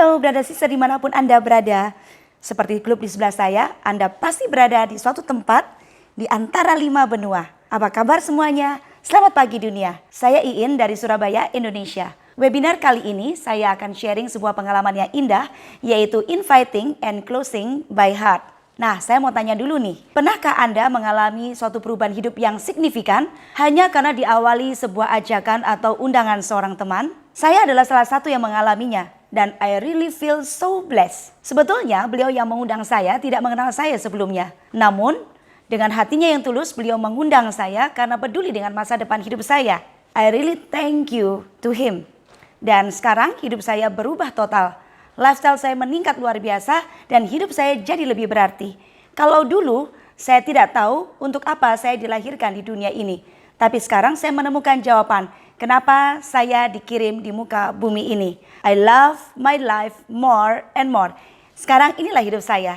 Halo brother sister dimanapun Anda berada. Seperti klub di sebelah saya, Anda pasti berada di suatu tempat di antara 5 benua. Apa kabar semuanya? Selamat pagi dunia. Saya Iin dari Surabaya, Indonesia. Webinar kali ini saya akan sharing sebuah pengalaman yang indah, yaitu Inviting and Closing by Heart. Nah, saya mau tanya dulu nih, pernahkah Anda mengalami suatu perubahan hidup yang signifikan hanya karena diawali sebuah ajakan atau undangan seorang teman? Saya adalah salah satu yang mengalaminya. Dan I really feel so blessed. Sebetulnya beliau yang mengundang saya tidak mengenal saya sebelumnya. Namun dengan hatinya yang tulus beliau mengundang saya karena peduli dengan masa depan hidup saya. I really thank you to him. Dan sekarang hidup saya berubah total. Lifestyle saya meningkat luar biasa dan hidup saya jadi lebih berarti. Kalau dulu saya tidak tahu untuk apa saya dilahirkan di dunia ini. Tapi sekarang saya menemukan jawaban. Kenapa saya dikirim di muka bumi ini? I love my life more and more. Sekarang inilah hidup saya.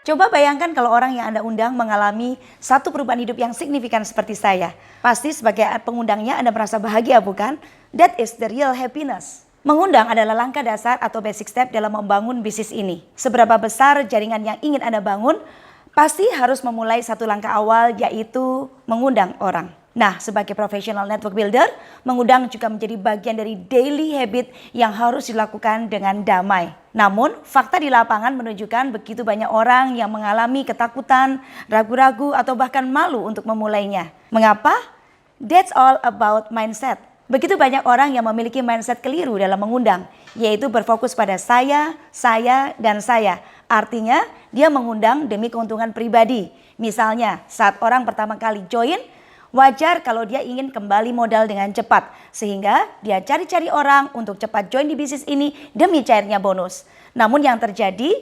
Coba bayangkan kalau orang yang Anda undang mengalami satu perubahan hidup yang signifikan seperti saya. Pasti sebagai pengundangnya Anda merasa bahagia, bukan? That is the real happiness. Mengundang adalah langkah dasar atau basic step dalam membangun bisnis ini. Seberapa besar jaringan yang ingin Anda bangun, pasti harus memulai satu langkah awal, yaitu mengundang orang. Nah, sebagai professional network builder, mengundang juga menjadi bagian dari daily habit yang harus dilakukan dengan damai. Namun, fakta di lapangan menunjukkan begitu banyak orang yang mengalami ketakutan, ragu-ragu, atau bahkan malu untuk memulainya. Mengapa? That's all about mindset. Begitu banyak orang yang memiliki mindset keliru dalam mengundang, yaitu berfokus pada saya, dan saya. Artinya, dia mengundang demi keuntungan pribadi. Misalnya, saat orang pertama kali join, wajar kalau dia ingin kembali modal dengan cepat. Sehingga dia cari-cari orang untuk cepat join di bisnis ini demi cairnya bonus. Namun yang terjadi,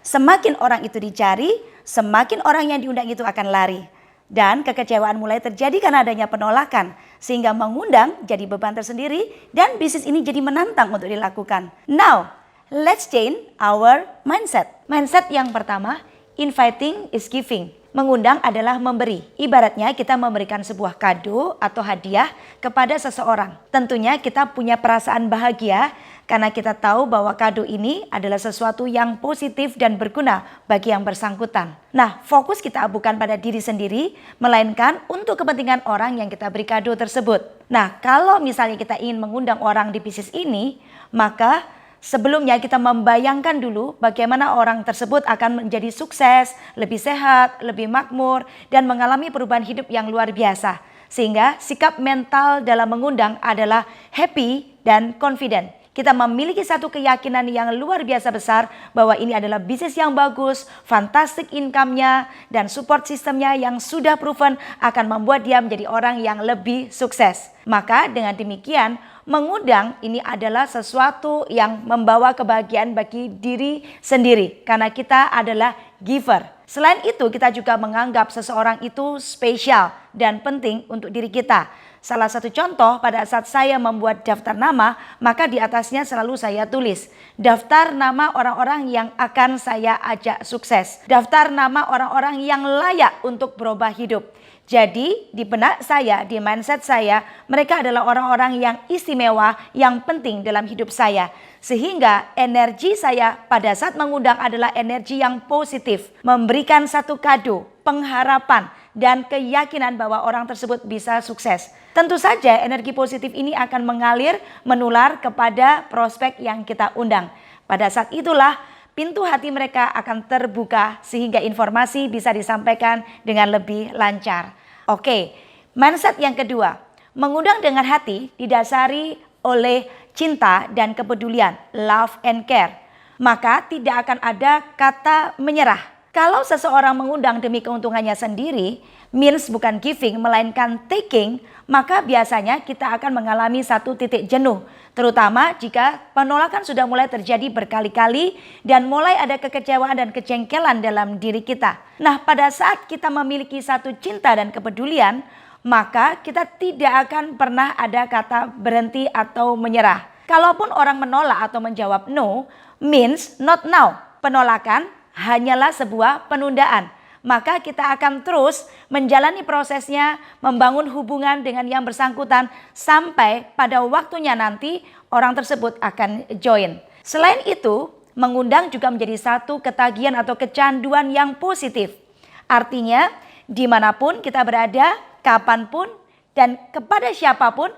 semakin orang itu dicari, semakin orang yang diundang itu akan lari. Dan kekecewaan mulai terjadi karena adanya penolakan. Sehingga mengundang jadi beban tersendiri dan bisnis ini jadi menantang untuk dilakukan. Now, let's change our mindset. Mindset yang pertama, inviting is giving. Mengundang adalah memberi. Ibaratnya kita memberikan sebuah kado atau hadiah kepada seseorang. Tentunya kita punya perasaan bahagia karena kita tahu bahwa kado ini adalah sesuatu yang positif dan berguna bagi yang bersangkutan. Nah, fokus kita bukan pada diri sendiri, melainkan untuk kepentingan orang yang kita beri kado tersebut. Nah, kalau misalnya kita ingin mengundang orang di bisnis ini, maka sebelumnya kita membayangkan dulu bagaimana orang tersebut akan menjadi sukses, lebih sehat, lebih makmur, dan mengalami perubahan hidup yang luar biasa. Sehingga sikap mental dalam mengundang adalah happy dan confident. Kita memiliki satu keyakinan yang luar biasa besar bahwa ini adalah bisnis yang bagus, fantastic income-nya, dan support sistemnya yang sudah proven akan membuat dia menjadi orang yang lebih sukses. Maka dengan demikian, mengundang ini adalah sesuatu yang membawa kebahagiaan bagi diri sendiri karena kita adalah giver. Selain itu, kita juga menganggap seseorang itu spesial dan penting untuk diri kita. Salah satu contoh pada saat saya membuat daftar nama, maka di atasnya selalu saya tulis daftar nama orang-orang yang akan saya ajak sukses. Daftar nama orang-orang yang layak untuk berubah hidup. Jadi di benak saya, di mindset saya, mereka adalah orang-orang yang istimewa, yang penting dalam hidup saya. Sehingga energi saya pada saat mengundang adalah energi yang positif. Memberikan satu kado, pengharapan, dan keyakinan bahwa orang tersebut bisa sukses. Tentu saja energi positif ini akan mengalir, menular kepada prospek yang kita undang. Pada saat itulah pintu hati mereka akan terbuka sehingga informasi bisa disampaikan dengan lebih lancar. Oke, mindset yang kedua, mengundang dengan hati didasari oleh cinta dan kepedulian, love and care. Maka tidak akan ada kata menyerah. Kalau seseorang mengundang demi keuntungannya sendiri, means bukan giving melainkan taking, maka biasanya kita akan mengalami satu titik jenuh. Terutama jika penolakan sudah mulai terjadi berkali-kali dan mulai ada kekecewaan dan kejengkelan dalam diri kita. Nah, pada saat kita memiliki satu cinta dan kepedulian, maka kita tidak akan pernah ada kata berhenti atau menyerah. Kalaupun orang menolak atau menjawab no, means not now. Penolakan hanyalah sebuah penundaan. Maka kita akan terus menjalani prosesnya, membangun hubungan dengan yang bersangkutan sampai pada waktunya nanti orang tersebut akan join. Selain itu, mengundang juga menjadi satu ketagihan atau kecanduan yang positif. Artinya, dimanapun kita berada, kapanpun, dan kepada siapapun,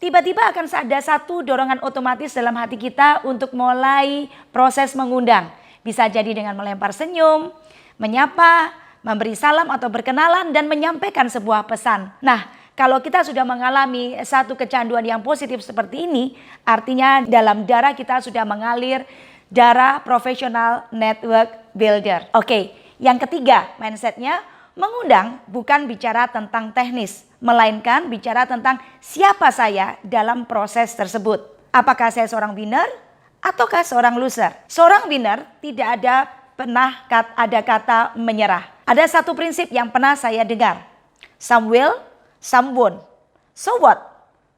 tiba-tiba akan ada satu dorongan otomatis dalam hati kita untuk mulai proses mengundang. Bisa jadi dengan melempar senyum, menyapa, memberi salam atau berkenalan dan menyampaikan sebuah pesan. Nah, kalau kita sudah mengalami satu kecanduan yang positif seperti ini, artinya dalam darah kita sudah mengalir darah profesional network builder. Oke, yang ketiga mindsetnya, mengundang bukan bicara tentang teknis, melainkan bicara tentang siapa saya dalam proses tersebut. Apakah saya seorang winner ataukah seorang loser? Seorang winner tidak pernah ada kata menyerah. Ada satu prinsip yang pernah saya dengar. Some will, some won't. So what?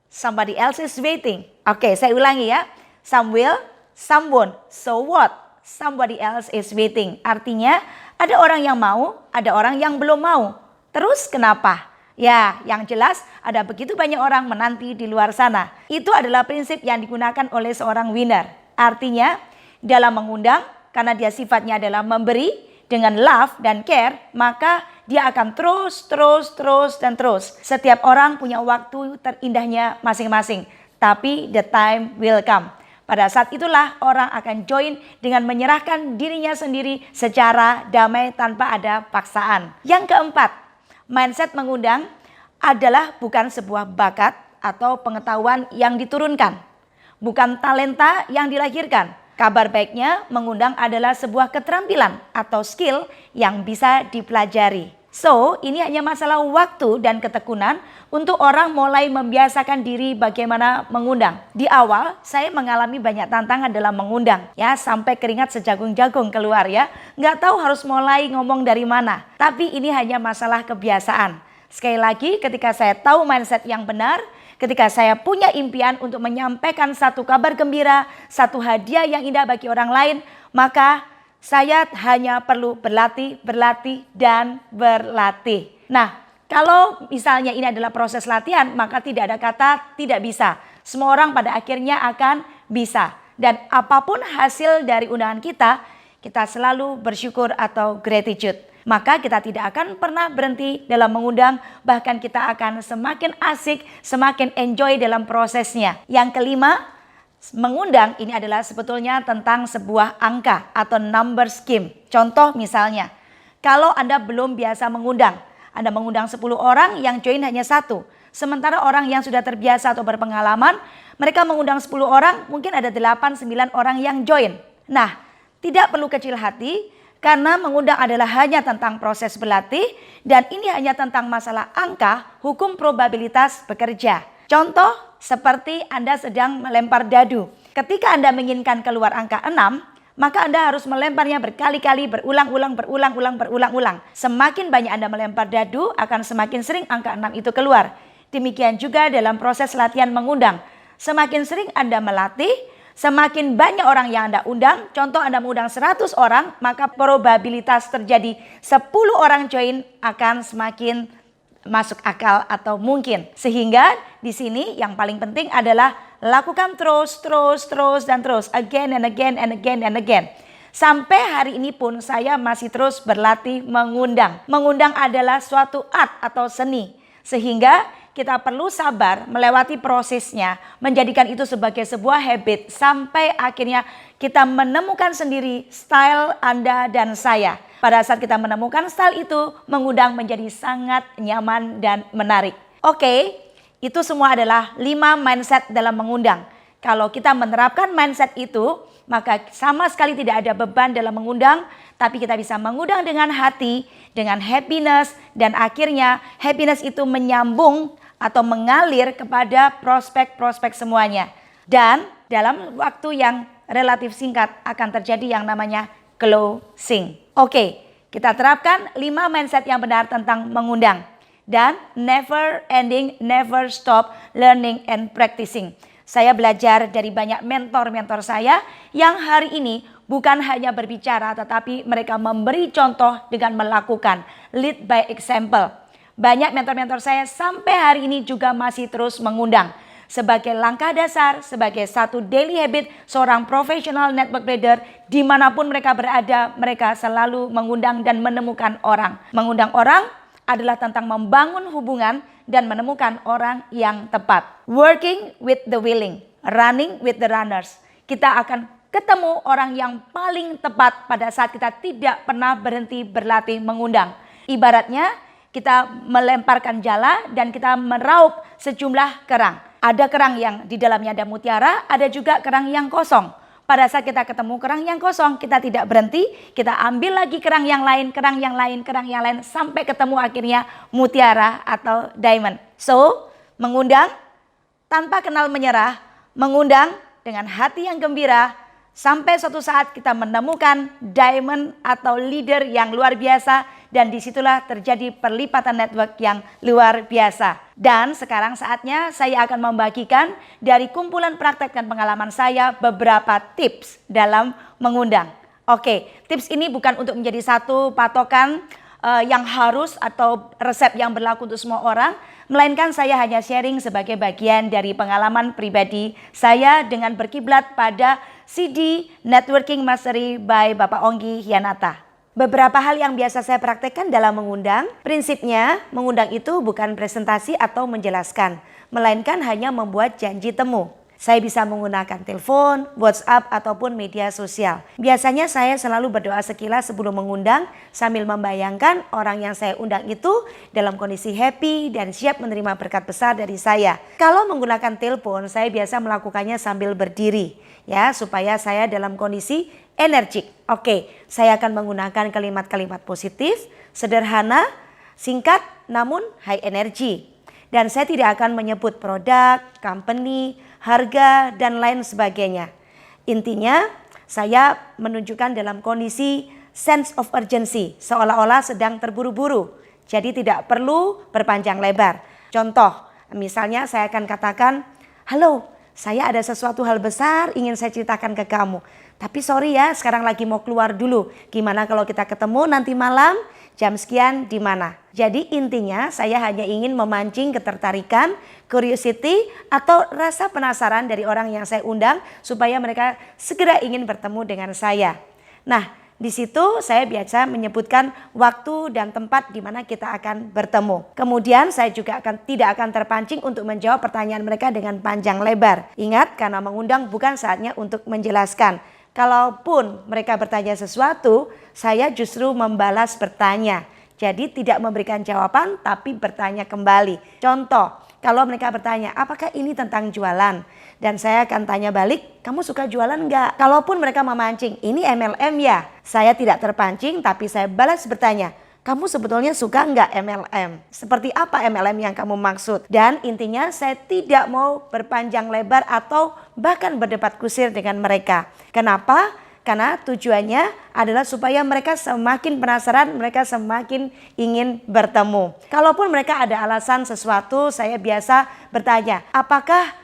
Somebody else is waiting. Oke, saya ulangi ya. Some will, some won't. So what? Somebody else is waiting. Artinya ada orang yang mau, ada orang yang belum mau. Terus kenapa? Ya, yang jelas ada begitu banyak orang menanti di luar sana. Itu adalah prinsip yang digunakan oleh seorang winner. Artinya dalam mengundang, karena dia sifatnya adalah memberi dengan love dan care, maka dia akan terus. Setiap orang punya waktu terindahnya masing-masing. Tapi the time will come. Pada saat itulah orang akan join dengan menyerahkan dirinya sendiri secara damai tanpa ada paksaan. Yang keempat, mindset mengundang adalah bukan sebuah bakat atau pengetahuan yang diturunkan. Bukan talenta yang dilahirkan. Kabar baiknya, mengundang adalah sebuah keterampilan atau skill yang bisa dipelajari. So, ini hanya masalah waktu dan ketekunan untuk orang mulai membiasakan diri bagaimana mengundang. Di awal, saya mengalami banyak tantangan dalam mengundang. Ya, sampai keringat sejagung-jagung keluar ya. Nggak tahu harus mulai ngomong dari mana. Tapi ini hanya masalah kebiasaan. Sekali lagi, ketika saya tahu mindset yang benar, ketika saya punya impian untuk menyampaikan satu kabar gembira, satu hadiah yang indah bagi orang lain, maka saya hanya perlu berlatih, dan berlatih. Nah, kalau misalnya ini adalah proses latihan, maka tidak ada kata tidak bisa. Semua orang pada akhirnya akan bisa. Dan apapun hasil dari undangan kita, kita selalu bersyukur atau gratitude. Maka kita tidak akan pernah berhenti dalam mengundang, bahkan kita akan semakin asik, semakin enjoy dalam prosesnya. Yang kelima, mengundang ini adalah sebetulnya tentang sebuah angka atau number scheme. Contoh misalnya, kalau Anda belum biasa mengundang, Anda mengundang 10 orang yang join hanya 1. Sementara orang yang sudah terbiasa atau berpengalaman, mereka mengundang 10 orang, mungkin ada 8-9 orang yang join. Nah, tidak perlu kecil hati, karena mengundang adalah hanya tentang proses berlatih dan ini hanya tentang masalah angka, hukum probabilitas bekerja. Contoh seperti Anda sedang melempar dadu. Ketika Anda menginginkan keluar angka 6, maka Anda harus melemparnya berkali-kali, berulang-ulang. Semakin banyak Anda melempar dadu, akan semakin sering angka 6 itu keluar. Demikian juga dalam proses latihan mengundang. Semakin sering Anda melatih, semakin banyak orang yang Anda undang, contoh Anda mengundang 100 orang, maka probabilitas terjadi 10 orang join akan semakin masuk akal atau mungkin. Sehingga di sini yang paling penting adalah lakukan terus, again and again. Sampai hari ini pun saya masih terus berlatih mengundang. Mengundang adalah suatu art atau seni. Sehingga kita perlu sabar melewati prosesnya, menjadikan itu sebagai sebuah habit sampai akhirnya kita menemukan sendiri style Anda dan saya. Pada saat kita menemukan style itu, mengundang menjadi sangat nyaman dan menarik. Oke, itu semua adalah 5 mindset dalam mengundang. Kalau kita menerapkan mindset itu, maka sama sekali tidak ada beban dalam mengundang, tapi kita bisa mengundang dengan hati, dengan happiness, dan akhirnya happiness itu menyambung atau mengalir kepada prospek-prospek semuanya. Dan dalam waktu yang relatif singkat akan terjadi yang namanya closing. Oke, kita terapkan 5 mindset yang benar tentang mengundang. Dan never ending, never stop learning and practicing. Saya belajar dari banyak mentor-mentor saya yang hari ini bukan hanya berbicara tetapi mereka memberi contoh dengan melakukan, lead by example. Banyak mentor-mentor saya sampai hari ini juga masih terus mengundang. Sebagai langkah dasar, sebagai satu daily habit seorang professional network leader, dimanapun mereka berada, mereka selalu mengundang dan menemukan orang. Mengundang orang adalah tentang membangun hubungan dan menemukan orang yang tepat. Working with the willing, running with the runners. Kita akan ketemu orang yang paling tepat pada saat kita tidak pernah berhenti berlatih mengundang. Ibaratnya kita melemparkan jala dan kita meraup sejumlah kerang. Ada kerang yang di dalamnya ada mutiara, ada juga kerang yang kosong. Pada saat kita ketemu kerang yang kosong, kita tidak berhenti, kita ambil lagi kerang yang lain, kerang yang lain, kerang yang lain, sampai ketemu akhirnya mutiara atau diamond. So, mengundang tanpa kenal menyerah, mengundang dengan hati yang gembira, sampai suatu saat kita menemukan diamond atau leader yang luar biasa, dan disitulah terjadi perlipatan network yang luar biasa. Dan sekarang saatnya saya akan membagikan dari kumpulan praktek dan pengalaman saya beberapa tips dalam mengundang. Oke, tips ini bukan untuk menjadi satu patokan yang harus atau resep yang berlaku untuk semua orang, melainkan saya hanya sharing sebagai bagian dari pengalaman pribadi saya dengan berkiblat pada CD Networking Mastery by Bapak Onggi Hianata. Beberapa hal yang biasa saya praktekkan dalam mengundang, prinsipnya mengundang itu bukan presentasi atau menjelaskan, melainkan hanya membuat janji temu. Saya bisa menggunakan telepon, WhatsApp, ataupun media sosial. Biasanya saya selalu berdoa sekilas sebelum mengundang sambil membayangkan orang yang saya undang itu dalam kondisi happy dan siap menerima berkat besar dari saya. Kalau menggunakan telepon, saya biasa melakukannya sambil berdiri ya, supaya saya dalam kondisi energik. Oke, saya akan menggunakan kalimat-kalimat positif, sederhana, singkat, namun high energy. Dan saya tidak akan menyebut produk, company, harga, dan lain sebagainya. Intinya, saya menunjukkan dalam kondisi sense of urgency, seolah-olah sedang terburu-buru. Jadi tidak perlu berpanjang lebar. Contoh, misalnya saya akan katakan, halo, saya ada sesuatu hal besar ingin saya ceritakan ke kamu. Tapi sorry ya, sekarang lagi mau keluar dulu. Gimana kalau kita ketemu nanti malam jam sekian di mana? Jadi intinya saya hanya ingin memancing ketertarikan, curiosity atau rasa penasaran dari orang yang saya undang supaya mereka segera ingin bertemu dengan saya. Nah, di situ saya biasa menyebutkan waktu dan tempat di mana kita akan bertemu. Kemudian saya juga tidak akan terpancing untuk menjawab pertanyaan mereka dengan panjang lebar. Ingat, karena mengundang bukan saatnya untuk menjelaskan. Kalaupun mereka bertanya sesuatu, saya justru membalas bertanya. Jadi tidak memberikan jawaban tapi bertanya kembali. Contoh, kalau mereka bertanya, apakah ini tentang jualan? Dan saya akan tanya balik, kamu suka jualan enggak? Kalaupun mereka memancing, ini MLM ya? Saya tidak terpancing tapi saya balas bertanya, kamu sebetulnya suka enggak MLM? Seperti apa MLM yang kamu maksud? Dan intinya saya tidak mau berpanjang lebar atau bahkan berdebat kusir dengan mereka. Kenapa? Karena tujuannya adalah supaya mereka semakin penasaran, mereka semakin ingin bertemu. Kalaupun mereka ada alasan sesuatu, saya biasa bertanya, apakah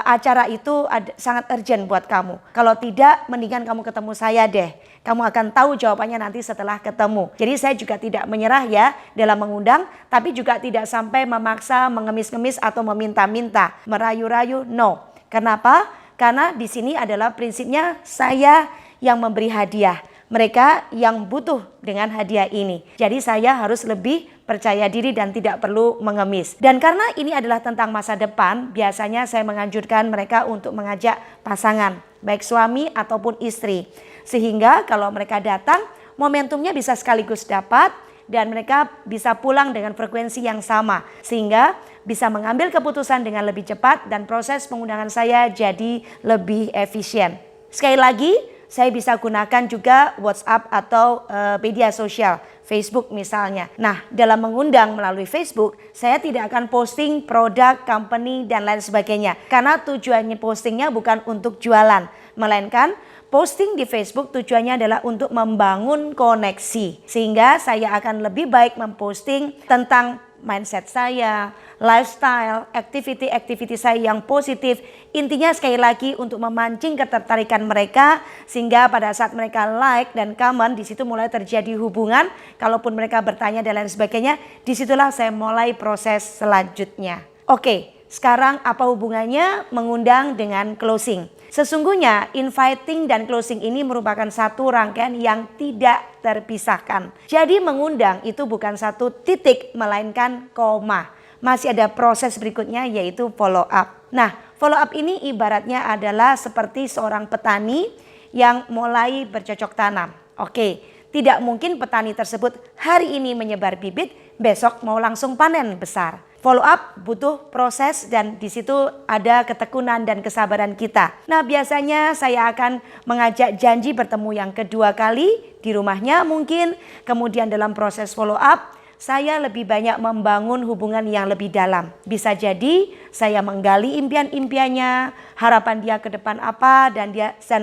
acara itu sangat urgent buat kamu? Kalau tidak, mendingan kamu ketemu saya deh. Kamu akan tahu jawabannya nanti setelah ketemu. Jadi saya juga tidak menyerah ya dalam mengundang, tapi juga tidak sampai memaksa, mengemis-ngemis atau meminta-minta, merayu-rayu, no. Kenapa? Karena di sini adalah prinsipnya saya yang memberi hadiah, mereka yang butuh dengan hadiah ini. Jadi saya harus lebih percaya diri dan tidak perlu mengemis. Dan karena ini adalah tentang masa depan, biasanya saya menganjurkan mereka untuk mengajak pasangan, baik suami ataupun istri. Sehingga kalau mereka datang, momentumnya bisa sekaligus dapat dan mereka bisa pulang dengan frekuensi yang sama. Sehingga bisa mengambil keputusan dengan lebih cepat dan proses pengundangan saya jadi lebih efisien. Sekali lagi, saya bisa gunakan juga WhatsApp atau media sosial, Facebook misalnya. Nah, dalam mengundang melalui Facebook, saya tidak akan posting produk, company, dan lain sebagainya. Karena tujuannya postingnya bukan untuk jualan, melainkan posting di Facebook tujuannya adalah untuk membangun koneksi. Sehingga saya akan lebih baik memposting tentang mindset saya, lifestyle, activity saya yang positif. Intinya sekali lagi untuk memancing ketertarikan mereka sehingga pada saat mereka like dan comment di situ mulai terjadi hubungan. Kalaupun mereka bertanya dan lain sebagainya, disitulah saya mulai proses selanjutnya. Oke, sekarang apa hubungannya mengundang dengan closing? Sesungguhnya inviting dan closing ini merupakan satu rangkaian yang tidak terpisahkan. Jadi mengundang itu bukan satu titik melainkan koma. Masih ada proses berikutnya yaitu follow up. Nah, follow up ini ibaratnya adalah seperti seorang petani yang mulai bercocok tanam. Oke, tidak mungkin petani tersebut hari ini menyebar bibit, besok mau langsung panen besar. Follow up butuh proses dan di situ ada ketekunan dan kesabaran kita. Nah, biasanya saya akan mengajak janji bertemu yang kedua kali di rumahnya mungkin. Kemudian dalam proses follow up, saya lebih banyak membangun hubungan yang lebih dalam. Bisa jadi saya menggali impian-impiannya, harapan dia ke depan apa dan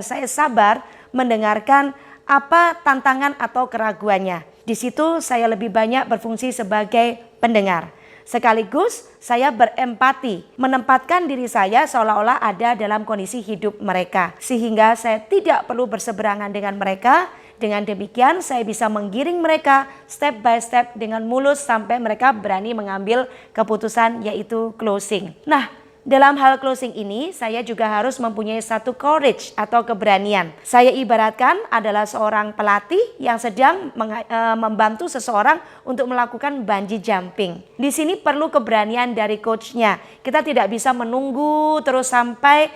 saya sabar mendengarkan apa tantangan atau keraguannya. Di situ saya lebih banyak berfungsi sebagai pendengar. Sekaligus saya berempati, menempatkan diri saya seolah-olah ada dalam kondisi hidup mereka. Sehingga saya tidak perlu berseberangan dengan mereka. Dengan demikian saya bisa menggiring mereka step by step dengan mulus sampai mereka berani mengambil keputusan yaitu closing. Nah, dalam hal closing ini saya juga harus mempunyai satu courage atau keberanian. Saya ibaratkan adalah seorang pelatih yang sedang membantu seseorang untuk melakukan bungee jumping. Di sini perlu keberanian dari coachnya. Kita tidak bisa menunggu terus sampai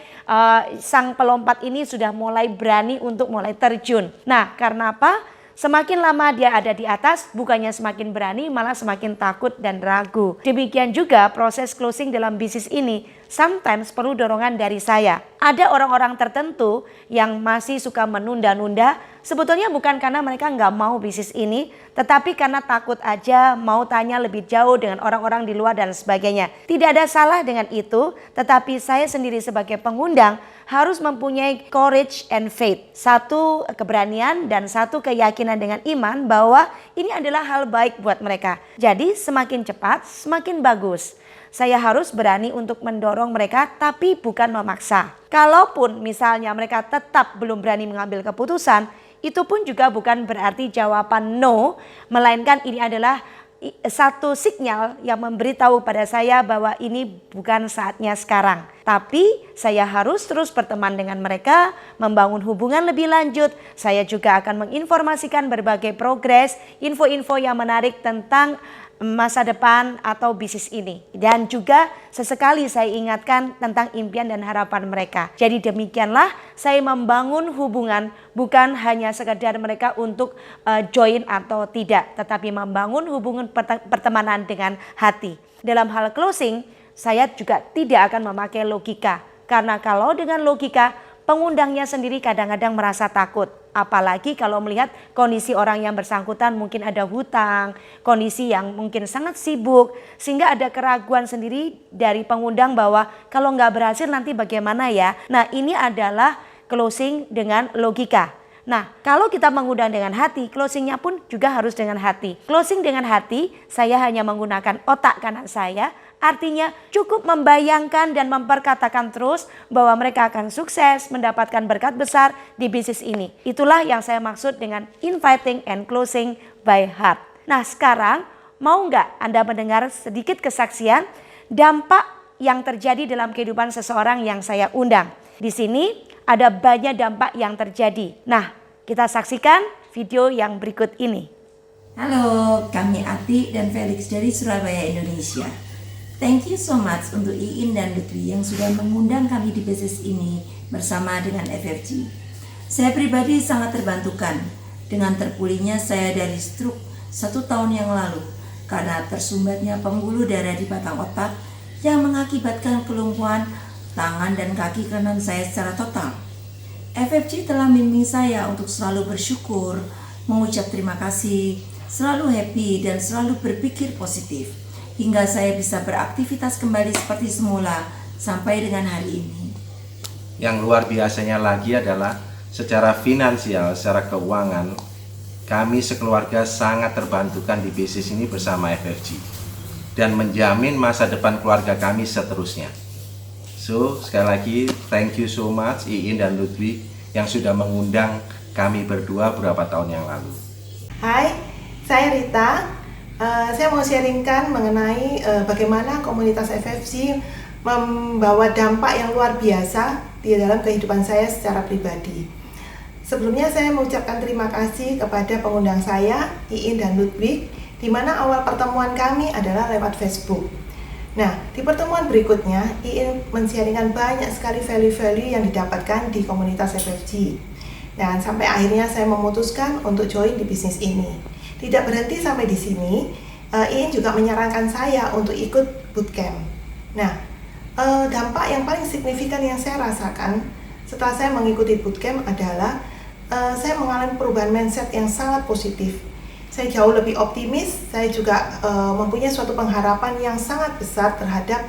sang pelompat ini sudah mulai berani untuk mulai terjun. Nah, karena apa? Semakin lama dia ada di atas, bukannya semakin berani, malah semakin takut dan ragu. Demikian juga proses closing dalam bisnis ini, sometimes perlu dorongan dari saya. Ada orang-orang tertentu yang masih suka menunda-nunda, sebetulnya bukan karena mereka nggak mau bisnis ini, tetapi karena takut aja mau tanya lebih jauh dengan orang-orang di luar dan sebagainya. Tidak ada salah dengan itu, tetapi saya sendiri sebagai pengundang harus mempunyai courage and faith. Satu keberanian dan satu keyakinan dengan iman bahwa ini adalah hal baik buat mereka. Jadi semakin cepat semakin bagus. Saya harus berani untuk mendorong mereka tapi bukan memaksa. Kalaupun misalnya mereka tetap belum berani mengambil keputusan, itu pun juga bukan berarti jawaban no, melainkan ini adalah satu sinyal yang memberitahu pada saya bahwa ini bukan saatnya sekarang. Tapi saya harus terus berteman dengan mereka, membangun hubungan lebih lanjut. Saya juga akan menginformasikan berbagai progres, info-info yang menarik tentang masa depan atau bisnis ini. Dan juga sesekali saya ingatkan tentang impian dan harapan mereka. Jadi demikianlah saya membangun hubungan bukan hanya sekedar mereka untuk join atau tidak. Tetapi membangun hubungan pertemanan dengan hati. Dalam hal closing saya juga tidak akan memakai logika. Karena kalau dengan logika pengundangnya sendiri kadang-kadang merasa takut. Apalagi kalau melihat kondisi orang yang bersangkutan mungkin ada hutang, kondisi yang mungkin sangat sibuk. Sehingga ada keraguan sendiri dari pengundang bahwa kalau nggak berhasil nanti bagaimana ya. Nah, ini adalah closing dengan logika. Nah, kalau kita mengundang dengan hati, closingnya pun juga harus dengan hati. Closing dengan hati, saya hanya menggunakan otak kanan saya. Artinya cukup membayangkan dan memperkatakan terus bahwa mereka akan sukses mendapatkan berkat besar di bisnis ini. Itulah yang saya maksud dengan inviting and closing by heart. Nah, sekarang mau nggak Anda mendengar sedikit kesaksian dampak yang terjadi dalam kehidupan seseorang yang saya undang. Di sini ada banyak dampak yang terjadi. Nah, kita saksikan video yang berikut ini. Halo, kami Ati dan Felix dari Surabaya, Indonesia. Thank you so much untuk Iin dan Lutfi yang sudah mengundang kami di bisnis ini bersama dengan FFG. Saya pribadi sangat terbantukan dengan terpulihnya saya dari stroke 1 tahun yang lalu karena tersumbatnya pembuluh darah di batang otak yang mengakibatkan kelumpuhan tangan dan kaki kanan saya secara total. FFG telah membimbing saya untuk selalu bersyukur, mengucap terima kasih, selalu happy dan selalu berpikir positif, hingga saya bisa beraktivitas kembali seperti semula sampai dengan hari ini. Yang luar biasanya lagi adalah secara finansial, secara keuangan, kami sekeluarga sangat terbantukan di bisnis ini bersama FFG dan menjamin masa depan keluarga kami seterusnya. So, sekali lagi thank you so much Iin dan Ludwig yang sudah mengundang kami berdua beberapa tahun yang lalu. Hai, saya Rita. Saya mau sharingkan mengenai bagaimana komunitas FFG membawa dampak yang luar biasa di dalam kehidupan saya secara pribadi. Sebelumnya saya mengucapkan terima kasih kepada pengundang saya, Iin dan Ludwig, di mana awal pertemuan kami adalah lewat Facebook. Nah, di pertemuan berikutnya, Iin men-sharingkan banyak sekali value-value yang didapatkan di komunitas FFG. Dan sampai akhirnya saya memutuskan untuk join di bisnis ini. Tidak berhenti sampai di sini, Iin juga menyarankan saya untuk ikut bootcamp. Nah, dampak yang paling signifikan yang saya rasakan setelah saya mengikuti bootcamp adalah saya mengalami perubahan mindset yang sangat positif. Saya jauh lebih optimis, saya juga mempunyai suatu pengharapan yang sangat besar terhadap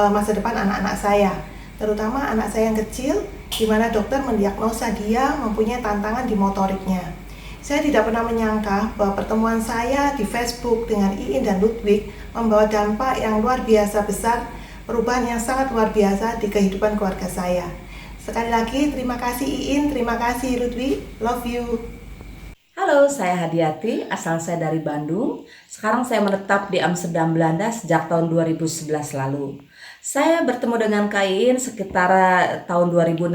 masa depan anak-anak saya. Terutama anak saya yang kecil, di mana dokter mendiagnosa dia mempunyai tantangan di motoriknya. Saya tidak pernah menyangka bahwa pertemuan saya di Facebook dengan Iin dan Ludwig membawa dampak yang luar biasa besar, perubahan yang sangat luar biasa di kehidupan keluarga saya. Sekali lagi, terima kasih Iin, terima kasih Ludwig, love you. Halo, saya Hadiati, asal saya dari Bandung. Sekarang saya menetap di Amsterdam, Belanda sejak tahun 2011 lalu. Saya bertemu dengan Kak Iin sekitar tahun 2016.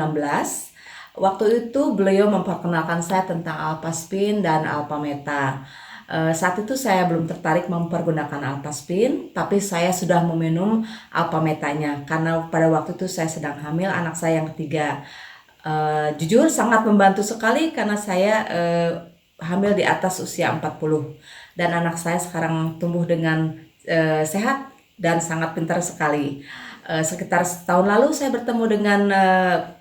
Waktu itu beliau memperkenalkan saya tentang Alpha-Spin dan Alpha-Meta. Saat itu saya belum tertarik mempergunakan Alpha-Spin, tapi saya sudah meminum Alpha-Metanya karena pada waktu itu saya sedang hamil anak saya yang ketiga. Jujur sangat membantu sekali karena saya hamil di atas usia 40 dan anak saya sekarang tumbuh dengan sehat dan sangat pintar sekali. Sekitar setahun lalu saya bertemu dengan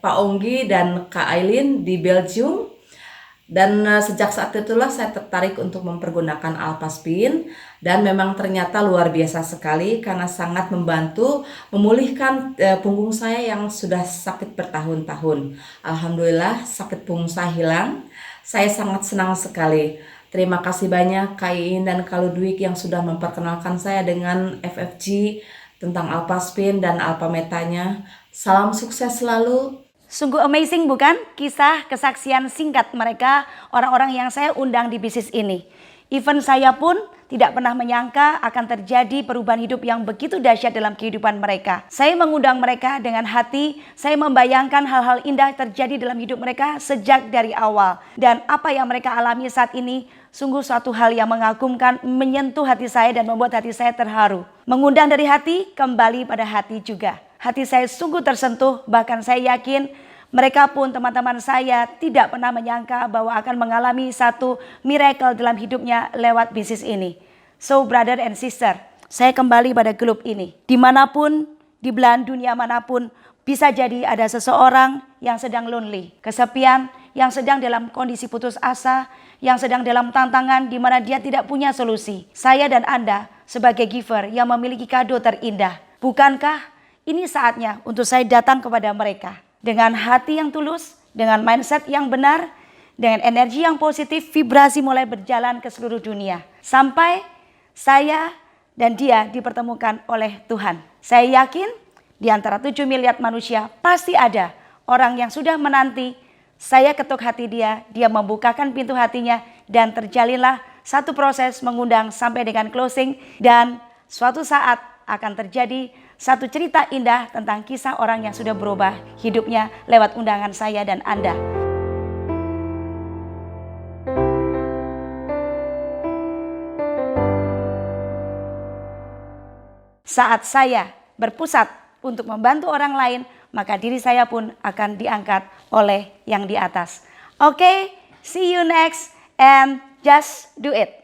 Pak Onggi dan Kak Aileen di Belgium. Dan sejak saat itulah saya tertarik untuk mempergunakan Alpha-Spin dan memang ternyata luar biasa sekali karena sangat membantu memulihkan punggung saya yang sudah sakit bertahun-tahun. Alhamdulillah sakit punggung saya hilang. Saya sangat senang sekali. Terima kasih banyak Kak Iin dan Kak Ludwig yang sudah memperkenalkan saya dengan FFG tentang Alpha-Spin dan Alpha-Metanya. Salam sukses selalu. Sungguh amazing bukan kisah kesaksian singkat mereka orang-orang yang saya undang di bisnis ini. Even saya pun tidak pernah menyangka akan terjadi perubahan hidup yang begitu dahsyat dalam kehidupan mereka. Saya mengundang mereka dengan hati, saya membayangkan hal-hal indah terjadi dalam hidup mereka sejak dari awal. Dan apa yang mereka alami saat ini sungguh suatu hal yang mengagumkan, menyentuh hati saya dan membuat hati saya terharu. Mengundang dari hati, kembali pada hati juga. Hati saya sungguh tersentuh, bahkan saya yakin mereka pun teman-teman saya tidak pernah menyangka bahwa akan mengalami satu miracle dalam hidupnya lewat bisnis ini. So brother and sister, saya kembali pada grup ini. Dimanapun, di belahan dunia manapun, bisa jadi ada seseorang yang sedang lonely, kesepian, yang sedang dalam kondisi putus asa, yang sedang dalam tantangan di mana dia tidak punya solusi. Saya dan Anda sebagai giver yang memiliki kado terindah. Bukankah ini saatnya untuk saya datang kepada mereka dengan hati yang tulus, dengan mindset yang benar, dengan energi yang positif, vibrasi mulai berjalan ke seluruh dunia. Sampai saya dan dia dipertemukan oleh Tuhan. Saya yakin di antara 7 miliar manusia pasti ada orang yang sudah menanti. Saya ketuk hati dia membukakan pintu hatinya dan terjalinlah satu proses mengundang sampai dengan closing. Dan suatu saat akan terjadi satu cerita indah tentang kisah orang yang sudah berubah hidupnya lewat undangan saya dan Anda. Saat saya berpusat untuk membantu orang lain, maka diri saya pun akan diangkat oleh yang di atas. Oke, see you next and just do it.